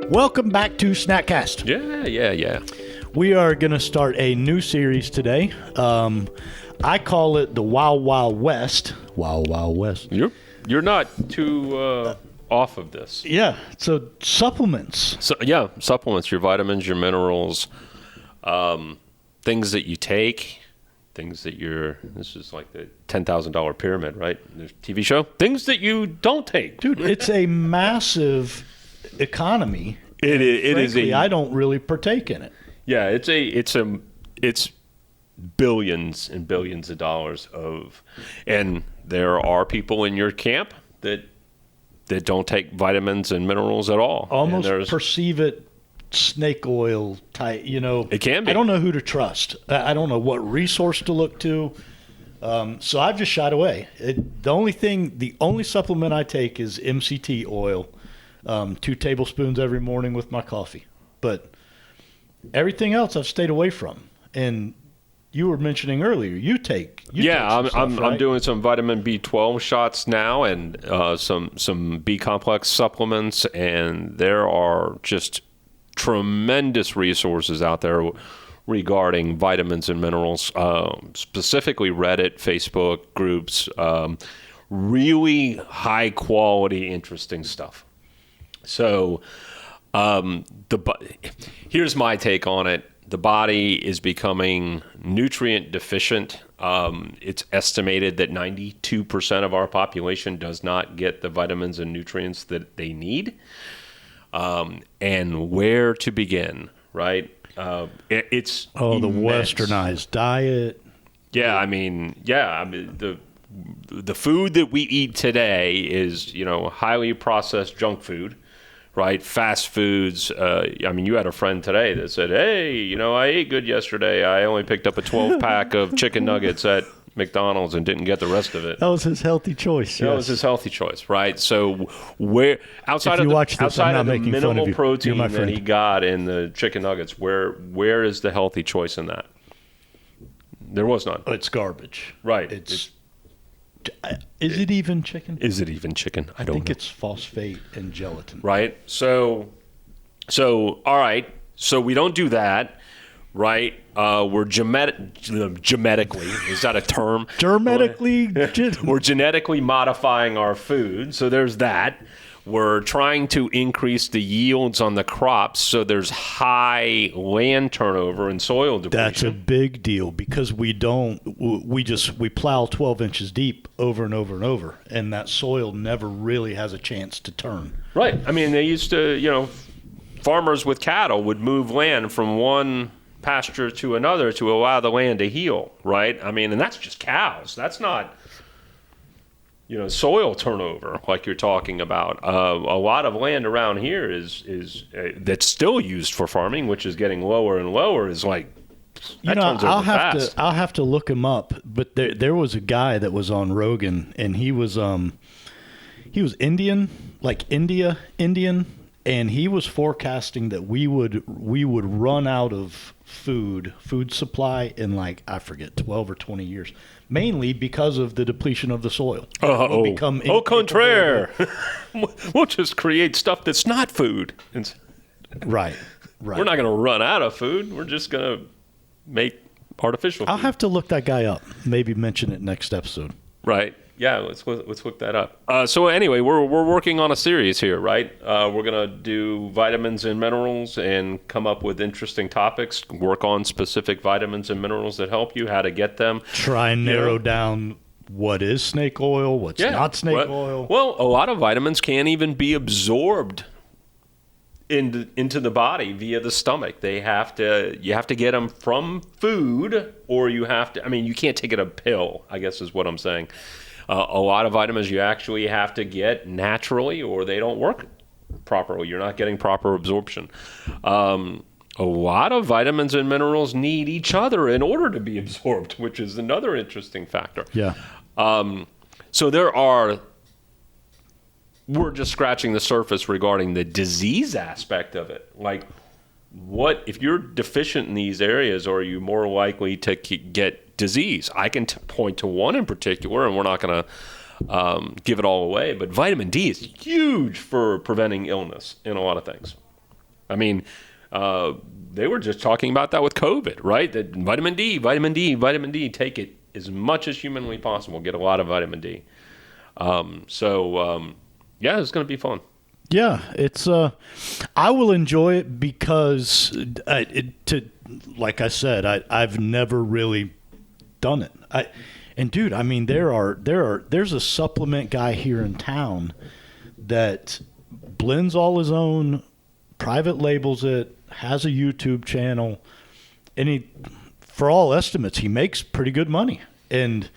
Welcome back to Snackcast. Yeah. We are going to start a new series today. I call it the Wild Wild West. Wild Wild West. You're not too off of this. Yeah. So supplements. Supplements, your vitamins, your minerals, things that you take, things that this is like the $10,000 pyramid, right? There's a TV show. Things that you don't take. Dude, it's a massive economy. Frankly, I don't really partake in it. Yeah, it's billions and billions of dollars and there are people in your camp that don't take vitamins and minerals at all. Almost perceive it snake oil type, It can be. I don't know who to trust. I don't know what resource to look to. So I've just shied away. The only supplement I take is MCT oil, 2 tablespoons every morning with my coffee. But everything else I've stayed away from. And you were mentioning earlier, you take some stuff, right? I'm doing some vitamin B12 shots now and some B complex supplements, and there are just tremendous resources out there regarding vitamins and minerals, specifically Reddit, Facebook groups, really high quality, interesting stuff. So here's my take on it. The body is becoming nutrient deficient. It's estimated that 92% of our population does not get the vitamins and nutrients that they need. And where to begin, right? It's the westernized diet. The food that we eat today is, highly processed junk food. Right, fast foods. You had a friend today that said, "Hey, I ate good yesterday. I only picked up a 12-pack of chicken nuggets at McDonald's and didn't get the rest of it." That was his healthy choice. That was his healthy choice, right? So where outside of the minimal protein that he got in the chicken nuggets, where is the healthy choice in that? There was none. It's garbage. Right. Is it even chicken? Is it even chicken? I think it's phosphate and gelatin. Right. So all right. So we don't do that, right? We're genetically, is that a term? We're genetically modifying our food. So there's that. We're trying to increase the yields on the crops, so there's high land turnover and soil depletion. That's a big deal because we plow 12 inches deep over and over and over, and that soil never really has a chance to turn. Right. They used to, farmers with cattle would move land from one pasture to another to allow the land to heal, right? And that's just cows. That's not soil turnover like you're talking about. A lot of land around here is that's still used for farming, which is getting lower and lower. Is like I'll have to look him up. But there was a guy that was on Rogan, and he was Indian, like Indian, and he was forecasting that we would run out of food supply in I forget 12 or 20 years. Mainly because of the depletion of the soil. Au contraire. We'll just create stuff that's not food. Right. We're not going to run out of food. We're just going to make artificial food. I'll have to look that guy up. Maybe mention it next episode. Right. Yeah, let's look that up. So anyway, we're working on a series here, right? We're going to do vitamins and minerals and come up with interesting topics, work on specific vitamins and minerals that help you, how to get them. Try and narrow down what is snake oil, what's not snake oil. Well, a lot of vitamins can't even be absorbed into the body via the stomach. You have to get them from food, or you can't take it a pill, I guess is what I'm saying. A lot of vitamins you actually have to get naturally, or they don't work properly. You're not getting proper absorption. A lot of vitamins and minerals need each other in order to be absorbed, which is another interesting factor. Yeah. So we're just scratching the surface regarding the disease aspect of it. Like, what if you're deficient in these areas, or are you more likely to get disease? I can point to one in particular, and we're not going to give it all away, but vitamin D is huge for preventing illness in a lot of things. I mean, they were just talking about that with COVID, right? That vitamin D, vitamin D, vitamin D. Take it as much as humanly possible. Get a lot of vitamin D. Yeah, it's going to be fun. Yeah, it's I will enjoy it because like I said, I've never really done it. Dude, I mean there's a supplement guy here in town that blends all his own, private labels it, has a YouTube channel, and he, for all estimates, he makes pretty good money. And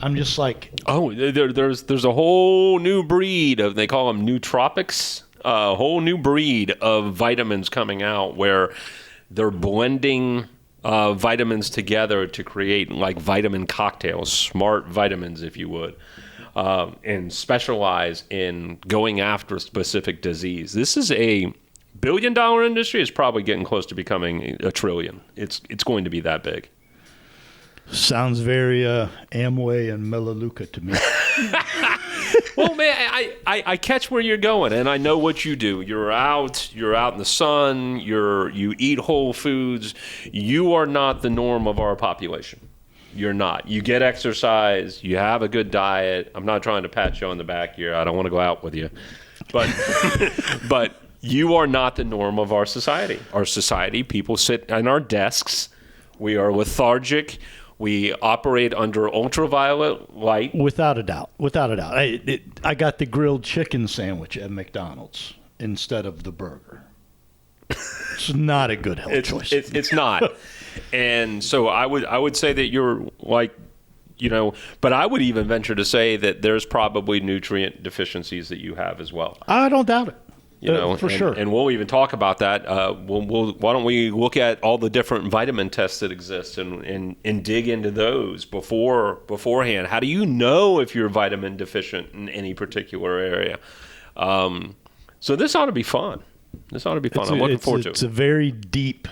I'm just like, oh, there's a whole new breed of, they call them nootropics, a whole new breed of vitamins coming out where they're blending vitamins together to create like vitamin cocktails, smart vitamins, if you would, and specialize in going after a specific disease. This is a billion-dollar industry. It's probably getting close to becoming $1 trillion. It's going to be that big. Sounds very Amway and Melaleuca to me. Well, man, I catch where you're going, and I know what you do. You're out in the sun. You eat whole foods. You are not the norm of our population. You're not. You get exercise. You have a good diet. I'm not trying to pat you on the back here. I don't want to go out with you, but you are not the norm of our society. Our society, people sit on our desks. We are lethargic. We operate under ultraviolet light. Without a doubt. I got the grilled chicken sandwich at McDonald's instead of the burger. It's not a good health choice. It's not. And so I would say that you're like, but I would even venture to say that there's probably nutrient deficiencies that you have as well. I don't doubt it. For sure. And we'll even talk about that. Why don't we look at all the different vitamin tests that exist and dig into those beforehand? How do you know if you're vitamin deficient in any particular area? So this ought to be fun. I'm looking forward to it. It's a very deep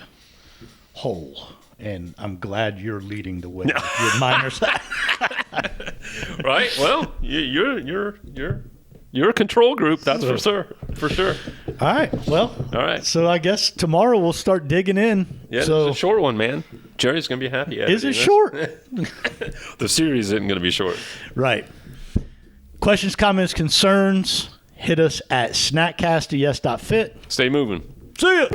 hole, and I'm glad you're leading the way with your miners. Right? Well, you're a control group, that's for sure. All right. Well, all right. So I guess tomorrow we'll start digging in. Yeah, it's a short one, man. Jerry's going to be happy. Is it short? The series isn't going to be short. Right. Questions, comments, concerns, hit us at snackcast@yes.fit. Stay moving. See ya.